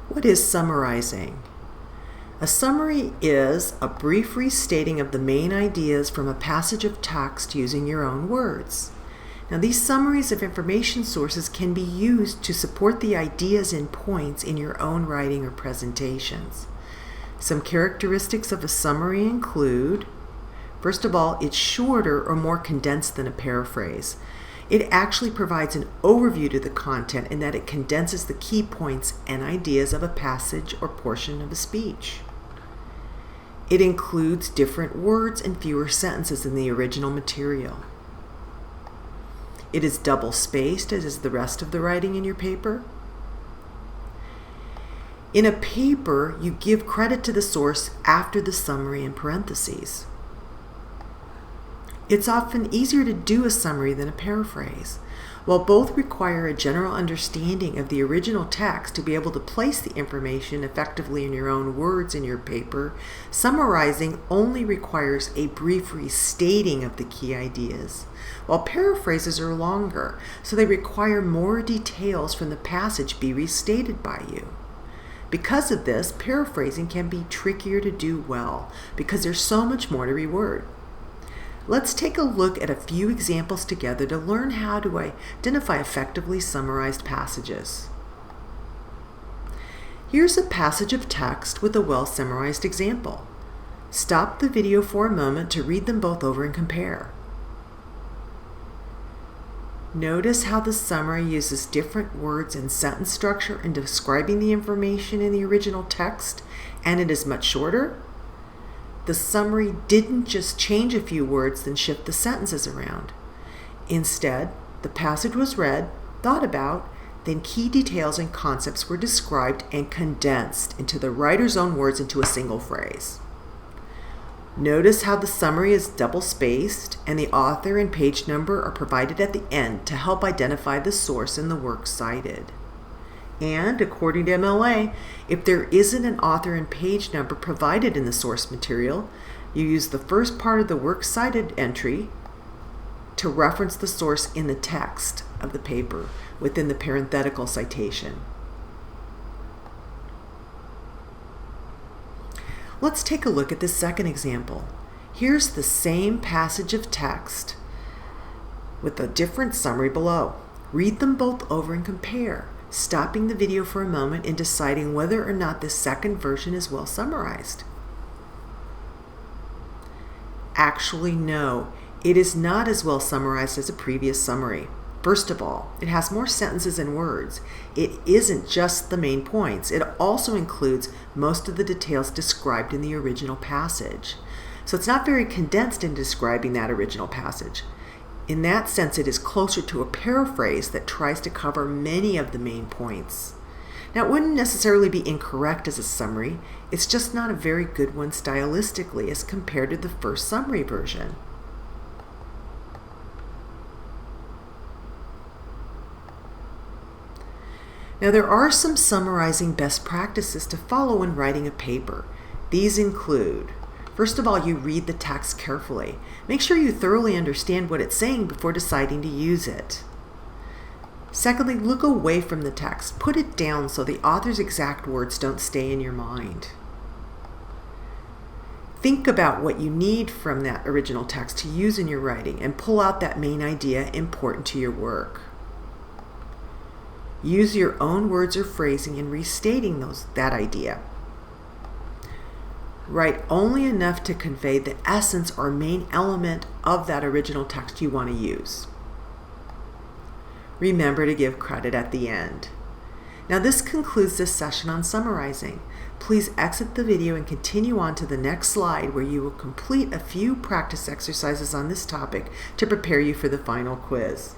What is summarizing? A summary is a brief restating of the main ideas from a passage of text using your own words. Now, these summaries of information sources can be used to support the ideas and points in your own writing or presentations. Some characteristics of a summary include, first of all, it's shorter or more condensed than a paraphrase. It actually provides an overview to the content in that it condenses the key points and ideas of a passage or portion of a speech. It includes different words and fewer sentences than the original material. It is double-spaced, as is the rest of the writing in your paper. In a paper, you give credit to the source after the summary in parentheses. It's often easier to do a summary than a paraphrase. While both require a general understanding of the original text to be able to place the information effectively in your own words in your paper, summarizing only requires a brief restating of the key ideas, while paraphrases are longer, so they require more details from the passage be restated by you. Because of this, paraphrasing can be trickier to do well, because there's so much more to reword. Let's take a look at a few examples together to learn how to identify effectively summarized passages. Here's a passage of text with a well-summarized example. Stop the video for a moment to read them both over and compare. Notice how the summary uses different words and sentence structure in describing the information in the original text, and it is much shorter. The summary didn't just change a few words then shift the sentences around. Instead, the passage was read, thought about, then key details and concepts were described and condensed into the writer's own words into a single phrase. Notice how the summary is double-spaced and the author and page number are provided at the end to help identify the source and the work cited. And, according to MLA, if there isn't an author and page number provided in the source material, you use the first part of the works cited entry to reference the source in the text of the paper within the parenthetical citation. Let's take a look at this second example. Here's the same passage of text with a different summary below. Read them both over and compare, stopping the video for a moment and deciding whether or not this second version is well summarized. Actually, no, it is not as well summarized as a previous summary. First of all, it has more sentences and words. It isn't just the main points. It also includes most of the details described in the original passage. So it's not very condensed in describing that original passage. In that sense, it is closer to a paraphrase that tries to cover many of the main points. Now, it wouldn't necessarily be incorrect as a summary. It's just not a very good one stylistically as compared to the first summary version. Now, there are some summarizing best practices to follow when writing a paper. These include, first of all, you read the text carefully. Make sure you thoroughly understand what it's saying before deciding to use it. Secondly, look away from the text. Put it down so the author's exact words don't stay in your mind. Think about what you need from that original text to use in your writing and pull out that main idea important to your work. Use your own words or phrasing in restating that idea. Write only enough to convey the essence or main element of that original text you want to use. Remember to give credit at the end. Now, this concludes this session on summarizing. Please exit the video and continue on to the next slide where you will complete a few practice exercises on this topic to prepare you for the final quiz.